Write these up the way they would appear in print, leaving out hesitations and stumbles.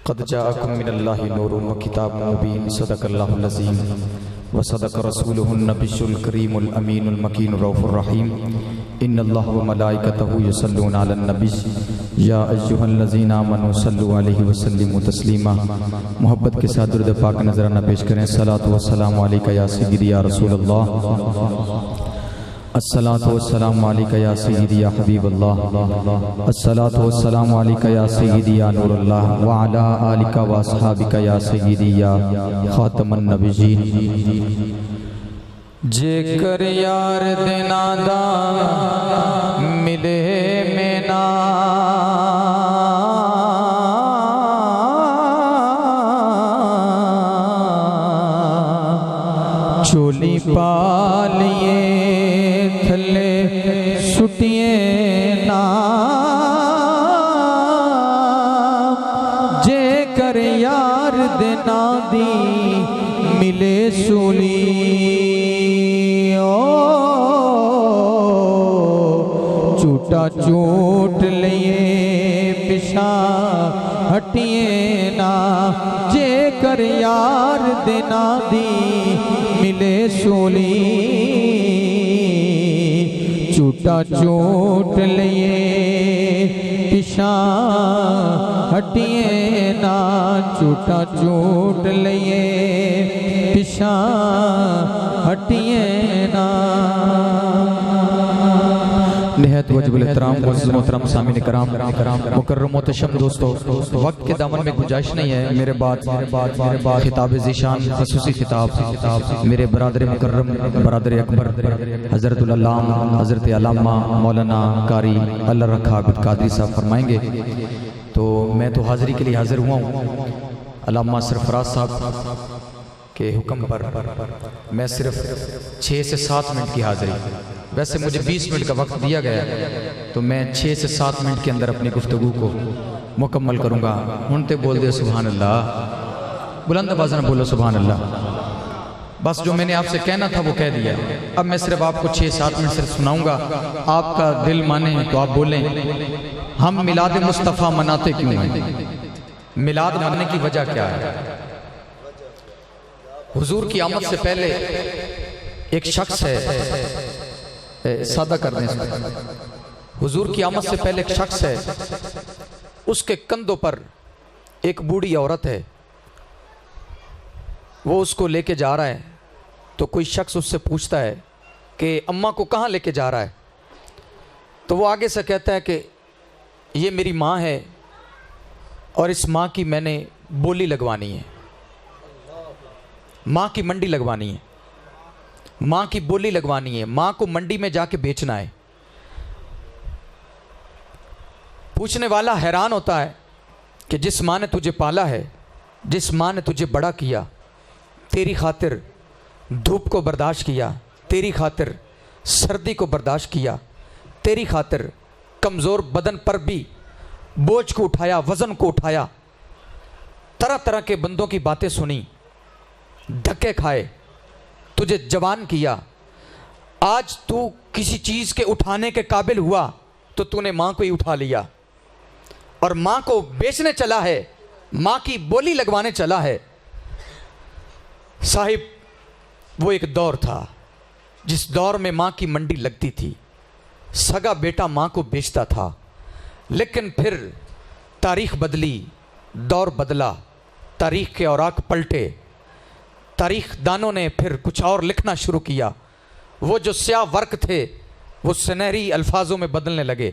क़द जाअकुम मिनल्लाहि नूरुन व किताबुम मुबीन सदक़ल्लाहुल अज़ीम व सदक़ रसूलुहुन नबियुल करीमुल अमीनुल मकीनुर रऊफ़ुर रहीम इन्नल्लाह व मलाइकतहु युसल्लूना अलन नबी या अय्युहल्लज़ीना आमनू सल्लु अलैहि व सल्लिमू तस्लीमा। मोहब्बत के साथ दुरूद पाक नज़राना पेश करें। सलातु व सलामु अलैका या सय्यदी या रसूलल्लाह, अस्सलातु वस्सलामु अलैका या सय्यदी या हबीबल्लाह, अस्सलातु वस्सलामु अलैका या सय्यदी या नूरुल्लाह व अला आलिका व अस्हाबिका या सय्यदी या खातमन नबिय्यीन। जेकर यार देना दा मिले में ना चोली पालिए थले सुटिए ना, जे कर यार देना दी मिले सूली झूठा झूठ लिए पिछा हटिए ना, जे कर यार देना दी मिले सूली झूठा झूठ लिए पिछा हटिए ना, झूठा झूठ लिए पिछा हटिए ना। निहायत वाजिबुल एहतराम मोहतरम सामीन कराम मुकर्रम मोहतशम दोस्तों, वक्त के दामन में गुंजाइश नहीं है। मेरे बाद खिताब ज़ीशान ख़ुसूसी खिताब मेरे बरादर मुकर्रम बरादर अकबर हज़रतुल अल्लाम हज़रत अल्लामा मौलाना कारी अल्लाह रखा आबिद कादरी साहब फरमाएंगे। तो मैं तो हाज़िरी के लिए हाज़िर हुआ हूँ। अल्लामा सरफराज साहब के हुक्म पर मैं सिर्फ 6 से 7 मिनट की हाज़िरी, वैसे मुझे 20 मिनट का वक्त दिया गया, तो मैं 6 से 7 मिनट के अंदर अपनी गुफ्तगू को मुकम्मल करूँगा। हुनते बोल दे सुभान अल्लाह, बुलंद आवाज़ में बोलो सुभान अल्लाह। बस जो मैंने आपसे कहना था वो कह दिया। अब मैं सिर्फ आपको 6-7 मिनट सिर्फ सुनाऊँगा, आपका दिल माने तो आप बोलें हम मिलाद मुस्तफ़ा मनाते क्यों हैं, मिलाद मनाने की वजह क्या है। हुजूर की आमद से पहले एक शख्स है, सादा कर दें, हुजूर की आमद से पहले एक शख्स है, उसके कंधों पर एक बूढ़ी औरत है, वो उसको लेके जा रहा है। तो कोई शख्स उससे पूछता है कि अम्मा को कहाँ लेके जा रहा है, तो वो आगे से कहता है कि ये मेरी माँ है और इस माँ की मैंने बोली लगवानी है, माँ की मंडी लगवानी है, माँ की बोली लगवानी है, माँ को मंडी में जाके बेचना है। पूछने वाला हैरान होता है कि जिस माँ ने तुझे पाला है, जिस माँ ने तुझे बड़ा किया, तेरी खातिर धूप को बर्दाश्त किया, तेरी खातिर सर्दी को बर्दाश्त किया, तेरी खातिर कमज़ोर बदन पर भी बोझ को उठाया, वज़न को उठाया, तरह तरह के बंदों की बातें सुनी, धक्के खाए, तुझे जवान किया। आज तू किसी चीज़ के उठाने के काबिल हुआ तो तूने माँ को ही उठा लिया और माँ को बेचने चला है, माँ की बोली लगवाने चला है। साहिब, वो एक दौर था जिस दौर में माँ की मंडी लगती थी, सगा बेटा माँ को बेचता था। लेकिन फिर तारीख़ बदली, दौर बदला, तारीख़ के औराक पलटे, तारीख़ दानों ने फिर कुछ और लिखना शुरू किया। वो जो स्याह वर्क थे वो सुनहरी अल्फाजों में बदलने लगे।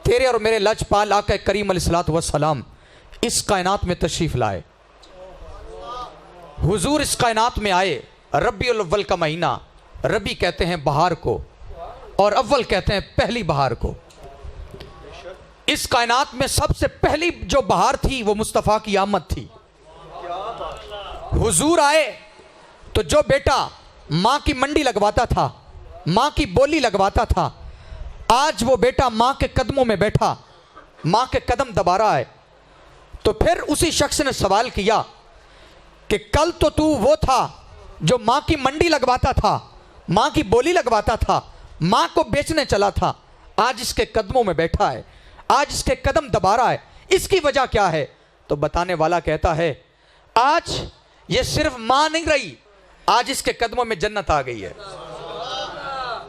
तेरे और मेरे लजपाल आका करीम अलैहिस्सलातु वस्सलाम इस कायनात में तशरीफ़ लाए। हुजूर इस कायनात में आए। रबीउल अव्वल का महीना, रबी कहते हैं बहार को और अव्वल कहते हैं पहली बहार को। इस कायनात में सबसे पहली जो बहार थी वो मुस्तफ़ा की आमद थी। हुजूर आए तो जो बेटा माँ की मंडी लगवाता था, माँ की बोली लगवाता था, आज वो बेटा माँ के कदमों में बैठा, माँ के कदम दबा रहा है। तो फिर उसी शख्स ने सवाल किया कि कल तो तू वो था जो माँ की मंडी लगवाता था, माँ की बोली लगवाता था, माँ को बेचने चला था, आज इसके कदमों में बैठा है, आज इसके कदम दबा रहा है, इसकी वजह क्या है? तो बताने वाला कहता है आज ये सिर्फ मां नहीं रही, आज इसके कदमों में जन्नत आ गई है।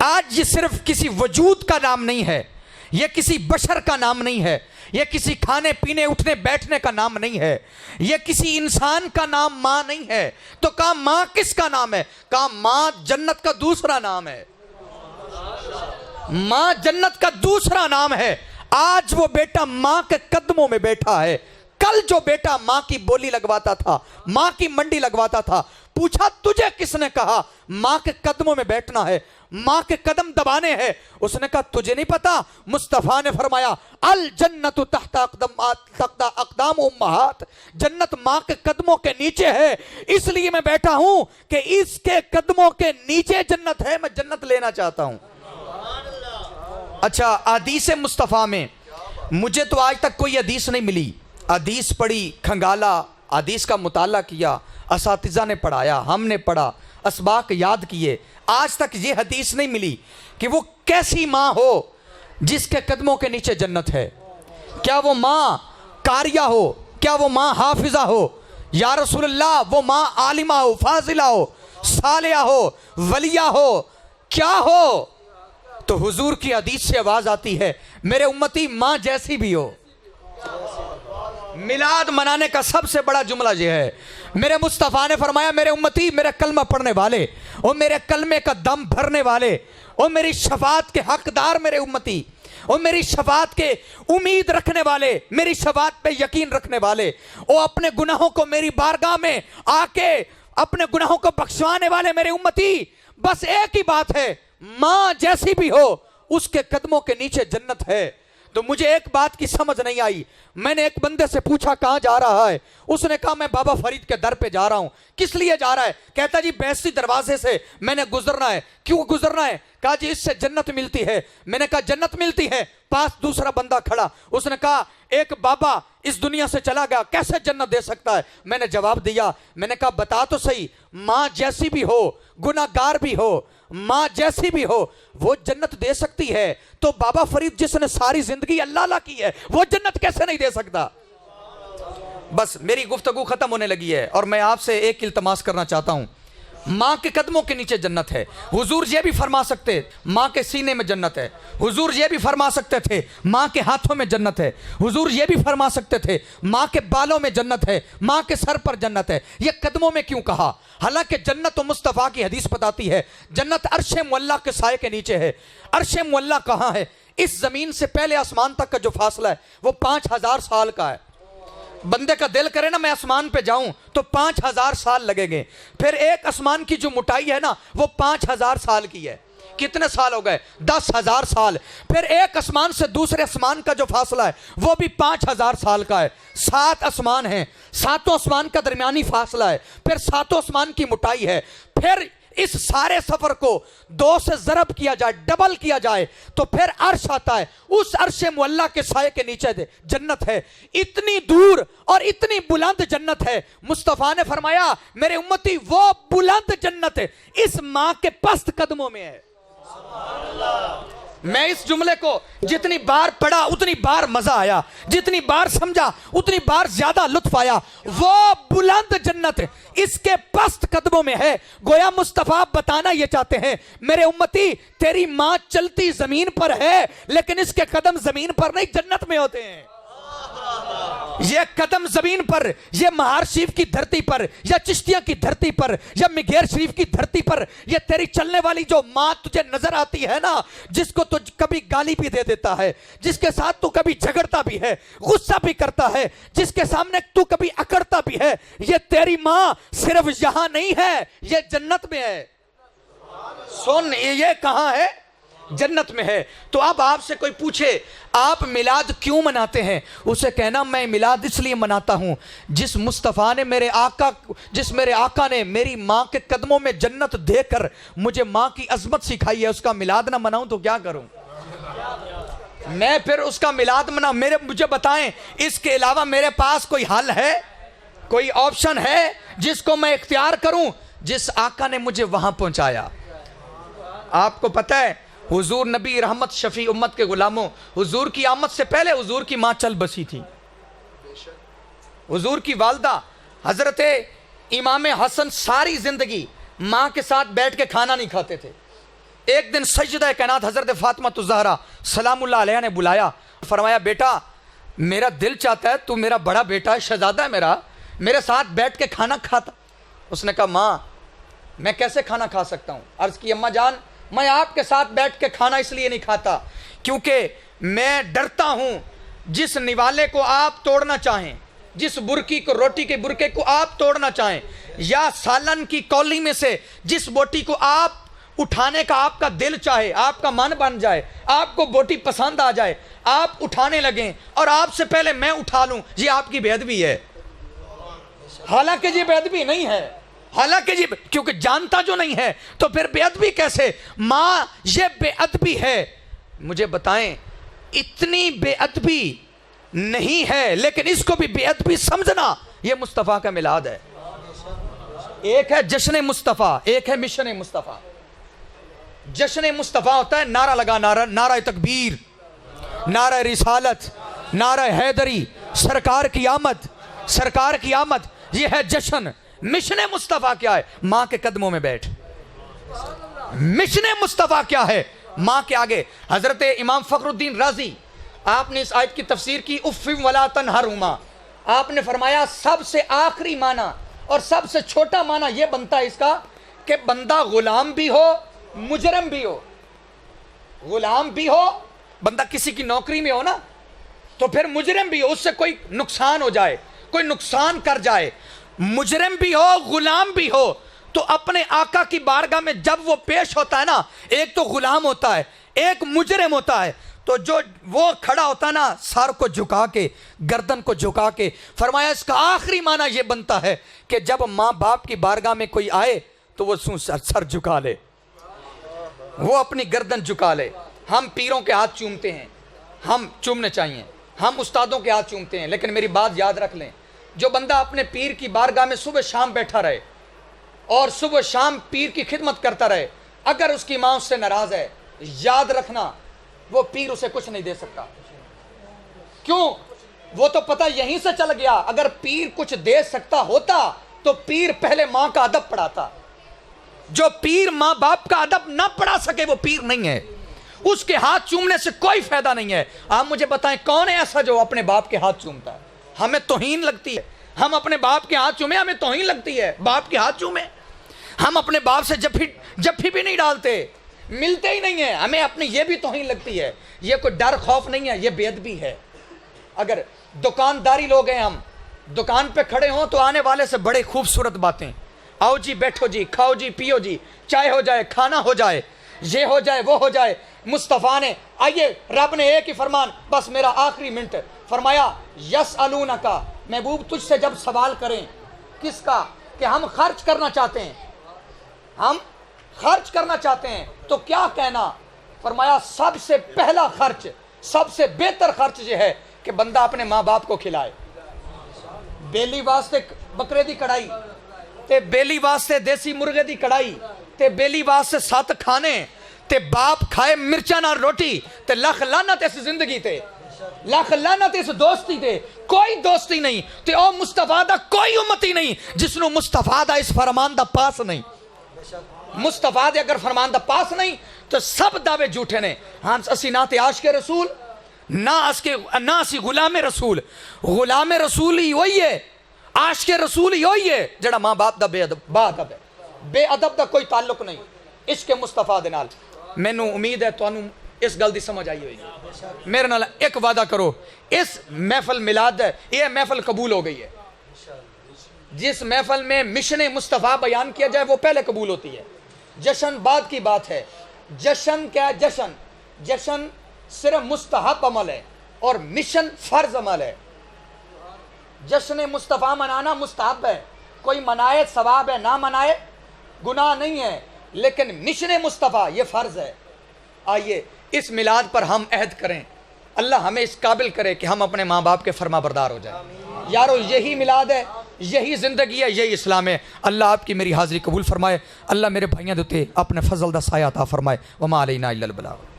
आज ये सिर्फ किसी वजूद का नाम नहीं है, यह किसी बशर का नाम नहीं है, यह किसी खाने पीने उठने बैठने का नाम नहीं है, यह किसी इंसान का नाम मां नहीं है। तो कहा मां किसका नाम है? कहा मां जन्नत का दूसरा नाम है। मां जन्नत का दूसरा नाम है। आज वो बेटा मां के कदमों में बैठा है। कल जो बेटा मां की बोली लगवाता था, मां की मंडी लगवाता था, पूछा तुझे किसने कहा मां के कदमों में बैठना है, मां के कदम दबाने हैं? उसने कहा तुझे नहीं पता? मुस्तफा ने फरमाया अल जन्नतु तहता अक़दाम उम्महात, जन्नत मां के कदमों के नीचे है, इसलिए मैं बैठा हूं कि इसके कदमों के नीचे जन्नत है, मैं जन्नत लेना चाहता हूं। अच्छा, हदीस मुस्तफा में मुझे तो आज तक कोई हदीस नहीं मिली। हदीस पढ़ी, खंगाला, हदीस का मुताला किया, असातिज़ा ने पढ़ाया, हमने पढ़ा, असबाक याद किए, आज तक ये हदीस नहीं मिली कि वो कैसी माँ हो जिसके कदमों के नीचे जन्नत है। क्या वो माँ कारिया हो? क्या वो माँ हाफिजा हो? या रसूलल्लाह वो माँ आलिमा हो, फाजिला हो, सालिया हो, वलिया हो, क्या हो? तो हुजूर की हदीस से आवाज आती है मेरे उम्मती माँ जैसी भी हो। मिलाद मनाने का सबसे बड़ा जुमला यह है, मेरे मुस्तफ़ा ने फरमाया मेरे उम्मती, मेरे कलमा पढ़ने वाले और मेरे कलमे का दम भरने वाले और मेरी शफात के हकदार मेरे उम्मती और मेरी शफात के उम्मीद रखने वाले, मेरी शफात पे यकीन रखने वाले और अपने गुनाहों को मेरी बारगाह में आके अपने गुनाहों को बख्शवाने वाले मेरे उम्मती, बस एक ही बात है, मां जैसी भी हो उसके कदमों के नीचे जन्नत है। तो मुझे एक बात की समझ नहीं आई। मैंने एक बंदे से पूछा कहां जा रहा है? उसने कहा मैं बाबा फरीद के दर पे जा रहा हूं। किस लिए जा रहा है? कहता जी बैसी दरवाजे से मैंने गुजरना है। क्यों गुजरना है? कहा जी इससे जन्नत मिलती है। मैंने कहा जन्नत मिलती है? पास दूसरा बंदा खड़ा, उसने कहा एक बाबा इस दुनिया से चला गया, कैसे जन्नत दे सकता है? मैंने जवाब दिया, मैंने कहा बता तो सही, मां जैसी भी हो, गुनाहगार भी हो, मां जैसी भी हो, वो जन्नत दे सकती है, तो बाबा फरीद जिसने सारी जिंदगी अल्लाह अल्लाह की है वो जन्नत कैसे नहीं दे सकता? बस मेरी गुफ्तगू खत्म होने लगी है और मैं आपसे एक इल्तमास करना चाहता हूं। मां के कदमों के नीचे जन्नत है। हुजूर ये भी फरमा सकते मां के सीने में जन्नत है। हुजूर ये भी फरमा सकते थे मां के हाथों में जन्नत है। हुजूर ये भी फरमा सकते थे मां के बालों में जन्नत है, मां के सर पर जन्नत है। ये कदमों में क्यों कहा? हालांकि जन्नत तो मुस्तफ़ा की हदीस बताती है जन्नत अर्शे मुअल्ला के साए के नीचे है। अर्शे मुअल्ला कहाँ है? इस जमीन से पहले आसमान तक का जो फासला है वो 5000 साल का है। बंदे का दिल करे ना मैं आसमान पे जाऊं तो 5000 साल लगेंगे। फिर एक आसमान की जो मोटाई है ना वो 5000 साल की है। कितने साल हो गए? 10,000 साल। फिर एक आसमान से दूसरे आसमान का जो फासला है वो भी 5000 साल का है। 7 आसमान हैं, 7 आसमान का दरमियानी फासला है, फिर 7 आसमान की मोटाई है। फिर इस सारे सफर को 2 से ज़रब किया जाए, डबल किया जाए तो फिर अर्श आता है। उस अर्शे मुअल्ला के साए के नीचे जन्नत है। इतनी दूर और इतनी बुलंद जन्नत है। मुस्तफ़ा ने फरमाया मेरे उम्मती वो बुलंद जन्नत है इस मां के पस्त कदमों में है। मैं इस जुमले को जितनी बार पढ़ा उतनी बार मजा आया, जितनी बार समझा उतनी बार ज्यादा लुत्फ आया। वो बुलंद जन्नत इसके पस्त कदमों में है। गोया मुस्तफा बताना ये चाहते हैं मेरे उम्मती तेरी मां चलती जमीन पर है लेकिन इसके कदम जमीन पर नहीं जन्नत में होते हैं। ये कदम जमीन पर, ये महार शरीफ की धरती पर या चिश्तिया की धरती पर या मिघेर शरीफ की धरती पर, ये तेरी चलने वाली जो मां तुझे नजर आती है ना, जिसको तू कभी गाली भी दे देता है, जिसके साथ तू कभी झगड़ता भी है, गुस्सा भी करता है, जिसके सामने तू कभी अकड़ता भी है, ये तेरी मां सिर्फ यहां नहीं है, ये जन्नत में है। सुन, ये कहां है? जन्नत में है। तो अब आपसे कोई पूछे आप मिलाद क्यों मनाते हैं, उसे कहना मैं मिलाद इसलिए मनाता हूं जिस मुस्तफ़ा ने मेरे आका ने मेरी मां के कदमों में जन्नत देकर मुझे मां की अजमत सिखाई है, उसका मिलाद ना मनाऊं तो क्या करूं? मैं फिर उसका मिलाद मना मुझे बताएं इसके अलावा मेरे पास कोई हल है, कोई ऑप्शन है जिसको मैं इख्तियार करूं? जिस आका ने मुझे वहां पहुंचाया। आपको पता है हुजूर नबी रहमत शफी उम्मत के गुलामों, हुजूर की आमद से पहले हुजूर की मां चल बसी थी। हुजूर की वालदा हजरत इमाम हसन सारी जिंदगी माँ के साथ बैठ के खाना नहीं खाते थे। एक दिन सज्जदा कायनात हजरत फातिमा ज़हरा सलामुल्लाह अलैहा ने बुलाया, फरमाया बेटा मेरा दिल चाहता है, तू मेरा बड़ा बेटा है, शहजादा है मेरे साथ बैठ के खाना खाता। उसने कहा माँ मैं कैसे खाना खा सकता हूँ। अर्ज़ की अम्मा जान मैं आपके साथ बैठ के खाना इसलिए नहीं खाता क्योंकि मैं डरता हूँ जिस निवाले को आप तोड़ना चाहें, जिस बुरकी को रोटी के बुरके को आप तोड़ना चाहें, या सालन की कौली में से जिस बोटी को आप उठाने का आपका दिल चाहे, आपका मन बन जाए, आपको बोटी पसंद आ जाए, आप उठाने लगें और आपसे पहले मैं उठा लूं, ये आपकी बेअदबी है। हालांकि ये बेअदबी नहीं है, हालांकि ये, क्योंकि जानता जो नहीं है तो फिर बेअदबी कैसे। मां ये बेअदबी है। मुझे बताएं इतनी बेअदबी नहीं है लेकिन इसको भी बेअदबी समझना यह मुस्तफ़ा का मिलाद है। एक है जश्न मुस्तफ़ा, एक है मिशन मुस्तफ़ा। जश्न मुस्तफ़ा होता है नारा लगा, नारा तकबीर, नारा रिसालत, नारा हैदरी, सरकार की आमद, सरकार की आमद, यह है जश्न। मिशन मुस्तफ़ा क्या है? मां के कदमों में बैठ। मिशन मुस्तफ़ा क्या है? मां के आगे। हजरत इमाम फखरुद्दीन राजी आपने इस आयत की तफसीर की, उफ़्फ़िम वला तन्हरुमा, आपने फरमाया सबसे आखिरी माना और सबसे छोटा माना यह बनता है इसका कि बंदा गुलाम भी हो मुजरम भी हो। गुलाम भी हो, बंदा किसी की नौकरी में हो ना, तो फिर मुजरम भी हो, उससे कोई नुकसान हो जाए, कोई नुकसान कर जाए, मुजरम भी हो गुलाम भी हो, तो अपने आका की बारगाह में जब वो पेश होता है ना, एक तो गुलाम होता है, एक मुजरम होता है, तो जो वो खड़ा होता है ना सर को झुका के, गर्दन को झुका के, फरमाया इसका आखिरी माना यह बनता है कि जब माँ बाप की बारगाह में कोई आए तो वो सर झुका ले, वो अपनी गर्दन झुका ले। हम पीरों के हाथ चूमते हैं, हम चूमने चाहिए, हम उस्तादों के हाथ चूमते हैं, लेकिन मेरी बात याद रख लें, जो बंदा अपने पीर की बारगाह में सुबह शाम बैठा रहे और सुबह शाम पीर की खिदमत करता रहे, अगर उसकी माँ उससे नाराज है, याद रखना वो पीर उसे कुछ नहीं दे सकता। क्यों? वो तो पता यहीं से चल गया। अगर पीर कुछ दे सकता होता तो पीर पहले मां का अदब पढ़ाता। जो पीर मां बाप का अदब ना पढ़ा सके वो पीर नहीं है। उसके हाथ चूमने से कोई फायदा नहीं है। आप मुझे बताएं कौन है ऐसा जो अपने बाप के हाथ चूमता है? हमें तौहीन लगती है। हम अपने बाप के हाथ चूमे, हमें तौहीन लगती है। बाप के हाथ चूमे, हम अपने बाप से जफ्फी भी नहीं डालते, मिलते ही नहीं है, हमें अपनी ये भी तौहीन लगती है। ये कोई डर खौफ नहीं है, ये बेअदबी है। अगर दुकानदारी लोग हैं, हम दुकान पे खड़े हों तो आने वाले से बड़े खूबसूरत बातें, आओ जी बैठो जी, खाओ जी पियो जी, चाय हो जाए, खाना हो जाए, ये हो जाए वो हो जाए। मुस्तफ़ा ने, आइए रब ने एक ही फरमान, बस मेरा आखिरी मिनट, फरमाया यसअलूनका, महबूब तुझसे जब सवाल करें किसका, कि हम खर्च करना चाहते हैं, हम खर्च करना चाहते हैं, तो क्या कहना? फरमाया सबसे पहला खर्च, सबसे बेहतर खर्च ये है कि बंदा अपने माँ बाप को खिलाए। बेली वास्ते बकरे दी कढ़ाई, ते बेली वास्ते देसी मुर्गे दी कढ़ाई, ते बेली वास्ते 7 खाने, ते बाप खाए मिर्चा नाल रोटी, ते लख लानत इस जिंदगी ते, लख लानत इस दोस्ती ते। कोई दोस्ती नहीं ते ओ मुस्तफा दा कोई उम्मती नहीं जिसनु मुस्तफा दा इस फरमान दा पास नहीं। मुस्तफा दे अगर फरमान दा पास नहीं तो सब दावे झूठे ने। हाँ असी ना ते आशिक रसूल, ना असी गुलाम रसूल। गुलाम रसूल ही वही है, आशिक रसूल ही वही है जड़ा माँ बाप दा बेअदब है। बेअदब दा कोई ताल्लुक नहीं इश्क मुस्तफा दे नाल। मैनू उम्मीद है तुहानू इस गल दी समझ आई होगी। मेरे नाल एक वादा करो, इस महफल मिलाद है, यह महफल कबूल हो गई है। जिस महफल में मिशन मुस्तफ़ा बयान किया जाए वो पहले कबूल होती है। जश्न बाद की बात है। जश्न क्या है? जश्न सिर्फ मुस्तहब अमल है और मिशन फर्ज अमल है। जश्न मुस्तफ़ा मनाना मुस्तहब है, कोई मनाए सवाब है, ना मनाए गुनाह नहीं है, लेकिन मिशन मुस्तफ़ा ये फर्ज है। आइए इस मिलाद पर हम अहद करें, अल्लाह हमें इस काबिल करे कि हम अपने माँ बाप के फरमा बरदार हो जाए। यारो यही मिलाद है, यही ज़िंदगी है, यही इस्लाम है। अल्लाह आपकी मेरी हाज़िरी कबूल फरमाए। अल्लाह मेरे भाइयों देते अपने फजल दा साया अता फरमाए। वमा अलैना इल्लल बलाग।